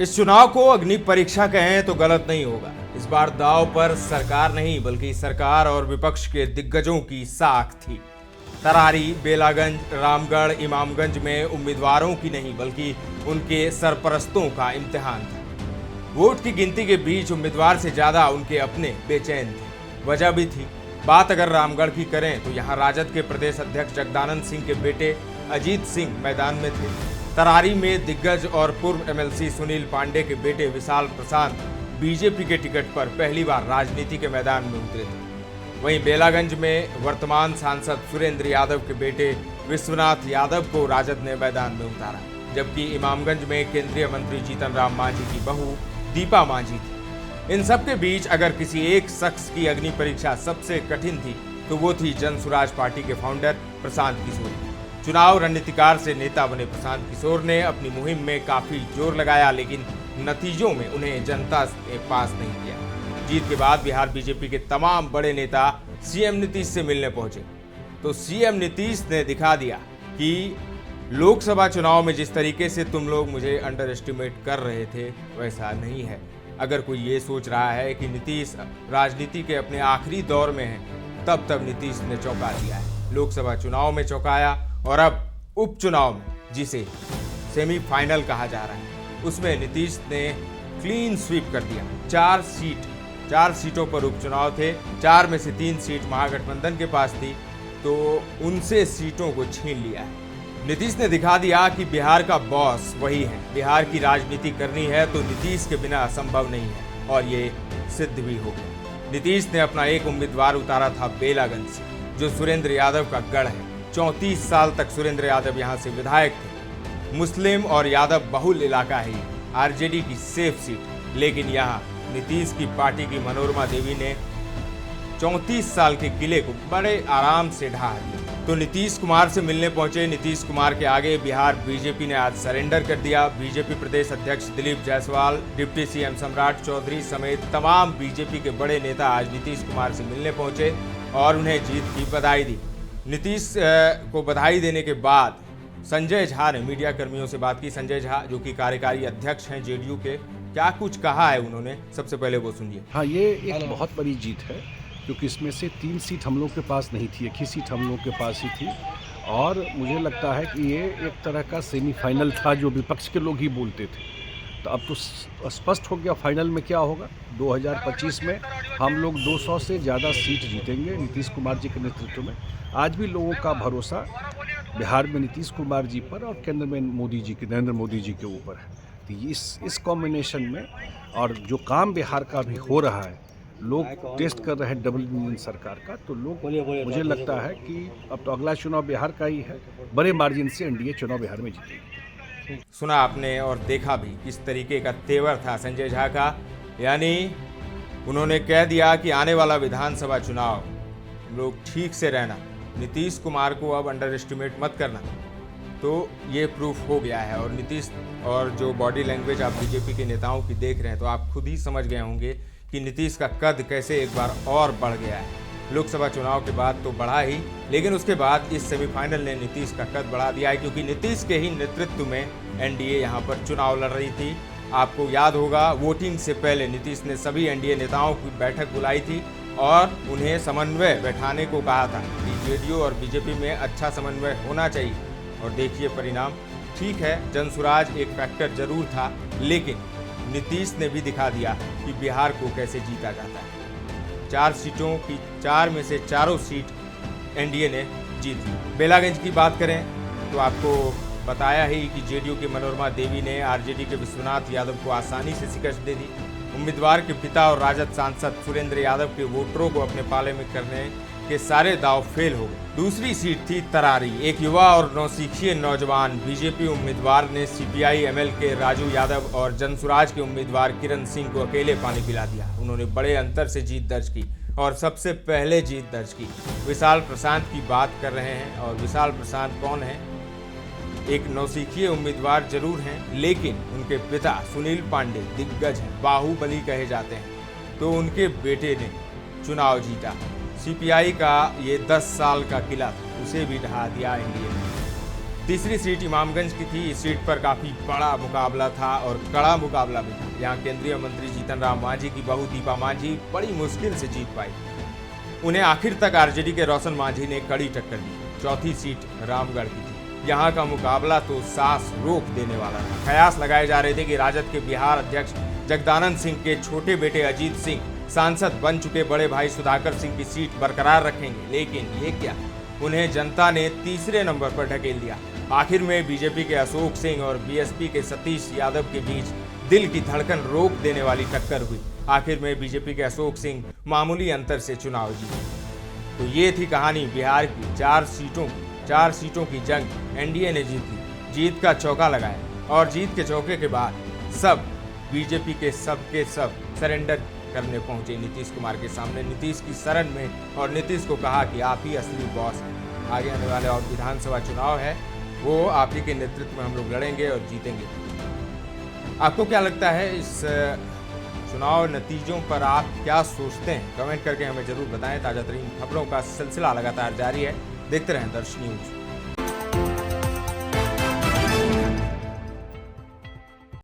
इस चुनाव को अग्नि परीक्षा कहें तो गलत नहीं होगा। इस बार दांव पर सरकार नहीं बल्कि सरकार और विपक्ष के दिग्गजों की साख थी। तरारी, बेलागंज, रामगढ़, इमामगंज में उम्मीदवारों की नहीं बल्कि उनके सरपरस्तों का इम्तिहान था। वोट की गिनती के बीच उम्मीदवार से ज्यादा उनके अपने बेचैन थे। वजह भी थी। बात अगर रामगढ़ की करें तो यहाँ राजद के प्रदेश अध्यक्ष जगदानंद सिंह के बेटे अजीत सिंह मैदान में थे। तरारी में दिग्गज और पूर्व एमएलसी सुनील पांडे के बेटे विशाल प्रसाद बीजेपी के टिकट पर पहली बार राजनीति के मैदान में उतरे थे। वहीं बेलागंज में वर्तमान सांसद सुरेंद्र यादव के बेटे विश्वनाथ यादव को राजद ने मैदान में उतारा, जबकि इमामगंज में केंद्रीय मंत्री जीतन राम मांझी की बहू दीपा मांझी थी। इन सब के बीच अगर किसी एक शख्स की अग्नि परीक्षा सबसे कठिन थी तो वो थी जन सुराज पार्टी के फाउंडर प्रशांत किशोर। चुनाव रणनीतिकार से नेता बने प्रशांत किशोर ने अपनी मुहिम में काफी जोर लगाया, लेकिन नतीजों में उन्हें जनता ने पास नहीं किया। जीत के बाद बिहार बीजेपी के तमाम बड़े नेता सीएम नीतीश से मिलने पहुंचे तो सीएम नीतीश ने दिखा दिया कि लोकसभा चुनाव में जिस तरीके से तुम लोग मुझे अंडर एस्टिमेट कर रहे थे वैसा नहीं है। अगर कोई ये सोच रहा है कि नीतीश राजनीति के अपने आखिरी दौर में है, तब नीतीश ने चौंका दिया है। लोकसभा चुनाव में चौंकाया और अब उपचुनाव में, जिसे सेमीफाइनल कहा जा रहा है, उसमें नीतीश ने क्लीन स्वीप कर दिया। 4 सीटों पर उपचुनाव थे। 4 में से 3 सीट महागठबंधन के पास थी, तो उनसे सीटों को छीन लिया है। नीतीश ने दिखा दिया कि बिहार का बॉस वही है। बिहार की राजनीति करनी है तो नीतीश के बिना संभव नहीं है, और ये सिद्ध भी हो गया। नीतीश ने अपना एक उम्मीदवार उतारा था बेलागंज से, जो सुरेंद्र यादव का गढ़ है। 34 साल तक सुरेंद्र यादव यहाँ से विधायक थे। मुस्लिम और यादव बहुल इलाका है, आरजेडी की सेफ सीट। लेकिन यहाँ नीतीश की पार्टी की मनोरमा देवी ने 34 साल के किले को बड़े आराम से ढा दिया। तो नीतीश कुमार से मिलने पहुंचे नीतीश कुमार के आगे बिहार बीजेपी ने आज सरेंडर कर दिया। बीजेपी प्रदेश अध्यक्ष दिलीप जायसवाल, डिप्टी सीएम सम्राट चौधरी समेत तमाम बीजेपी के बड़े नेता आज नीतीश कुमार से मिलने पहुंचे और उन्हें जीत की बधाई दी। नीतीश को बधाई देने के बाद संजय झा ने मीडिया कर्मियों से बात की। संजय झा जो कि कार्यकारी अध्यक्ष हैं जेडीयू के, क्या कुछ कहा है उन्होंने, सबसे पहले वो सुनिए। हाँ, ये एक बहुत बड़ी जीत है, क्योंकि इसमें से 3 सीट हम लोग के पास नहीं थी, एक ही सीट हम लोग के पास ही थी। और मुझे लगता है कि ये एक तरह का सेमीफाइनल था, जो विपक्ष के लोग ही बोलते थे। तो अब तो स्पष्ट हो गया फाइनल में क्या होगा। 2025 में हम लोग 200 से ज़्यादा सीट जीतेंगे नीतीश कुमार जी के नेतृत्व में। आज भी लोगों का भरोसा बिहार में नीतीश कुमार जी पर और केंद्र में मोदी जी के, नरेंद्र मोदी जी के ऊपर है। तो इस कॉम्बिनेशन में और जो काम बिहार का भी हो रहा है, लोग टेस्ट कर रहे हैं डबल इंजन सरकार का, तो लोग, मुझे लगता है कि अब तो अगला चुनाव बिहार का ही है। बड़े मार्जिन से एनडीए चुनाव बिहार में जीतेगी। सुना आपने और देखा भी किस तरीके का तेवर था संजय झा का। यानी उन्होंने कह दिया कि आने वाला विधानसभा चुनाव लोग ठीक से रहना, नीतीश कुमार को अब अंडर एस्टिमेट मत करना। तो ये प्रूफ हो गया है। और नीतीश और जो बॉडी लैंग्वेज आप बीजेपी के नेताओं की देख रहे हैं, तो आप खुद ही समझ गए होंगे कि नीतीश का कद कैसे एक बार और बढ़ गया है। लोकसभा चुनाव के बाद तो बढ़ा ही, लेकिन उसके बाद इस सेमीफाइनल ने नीतीश का कद बढ़ा दिया है, क्योंकि नीतीश के ही नेतृत्व में एनडीए यहाँ पर चुनाव लड़ रही थी। आपको याद होगा, वोटिंग से पहले नीतीश ने सभी एनडीए नेताओं की बैठक बुलाई थी और उन्हें समन्वय बैठाने को कहा था कि जेडीयू और बीजेपी में अच्छा समन्वय होना चाहिए। और देखिए परिणाम। ठीक है, जनसुराज एक फैक्टर जरूर था, लेकिन नीतीश ने भी दिखा दिया कि बिहार को कैसे जीता जाता है। 4 सीटों की 4 में से 4 सीट एनडीए ने जीत ली। बेलागंज की बात करें तो आपको बताया ही कि जेडीयू की मनोरमा देवी ने आरजेडी के विश्वनाथ यादव को आसानी से शिकस्त दे दी। उम्मीदवार के पिता और राजद सांसद सुरेंद्र यादव के वोटरों को अपने पाले में करने के सारे दाव फेल हो गए। दूसरी सीट थी तरारी। एक युवा और नौसिखिए नौजवान बीजेपी उम्मीदवार ने सीपीआई एमएल के राजू यादव और जनसुराज के उम्मीदवार किरण सिंह को अकेले पानी पिला दिया। उन्होंने बड़े अंतर से जीत दर्ज की और सबसे पहले जीत दर्ज की। विशाल प्रशांत की बात कर रहे हैं, और विशाल प्रशांत कौन है? एक नौसिखिए उम्मीदवार जरूर हैं, लेकिन उनके पिता सुनील पांडे दिग्गज हैं, बाहुबली कहे जाते हैं। तो उनके बेटे ने चुनाव जीता। सीपीआई का ये 10 साल का किला था, उसे भी ढहा दिया एनडीए ने। तीसरी सीट इमामगंज की थी। इस सीट पर काफी बड़ा मुकाबला था और कड़ा मुकाबला भी था। यहाँ केंद्रीय मंत्री जीतन राम मांझी की बहू दीपा मांझी बड़ी मुश्किल से जीत पाई। उन्हें आखिर तक आरजेडी के रोशन मांझी ने कड़ी टक्कर दी। चौथी सीट रामगढ़ की थी। यहाँ का मुकाबला तो सांस रोक देने वाला था। कयास लगाए जा रहे थे कि राजद के बिहार अध्यक्ष जगदानंद सिंह के छोटे बेटे अजीत सिंह सांसद बन चुके बड़े भाई सुधाकर सिंह की सीट बरकरार रखेंगे, लेकिन ये क्या, उन्हें जनता ने तीसरे नंबर पर ढकेल दिया। आखिर में बीजेपी के अशोक सिंह और बीएसपी के सतीश यादव के बीच दिल की धड़कन रोक देने वाली टक्कर हुई। आखिर में बीजेपी के अशोक सिंह मामूली अंतर से चुनाव जीते। तो ये थी कहानी बिहार की। 4 सीटों की जंग एनडीए ने जीत ली। जीत का चौका लगाया और जीत के चौके के बाद सब बीजेपी के सब सरेंडर करने पहुंचे नीतीश कुमार के सामने, नीतीश की शरण में, और नीतीश को कहा कि आप ही असली बॉस हैं। आगे आने वाले और विधानसभा चुनाव है, वो आप ही के नेतृत्व में हम लोग लड़ेंगे और जीतेंगे। आपको क्या लगता है इस चुनाव नतीजों पर, आप क्या सोचते हैं? कमेंट करके हमें जरूर बताएं। ताज़ा तरीन खबरों का सिलसिला लगातार जारी है। देखते रहें दर्श न्यूज।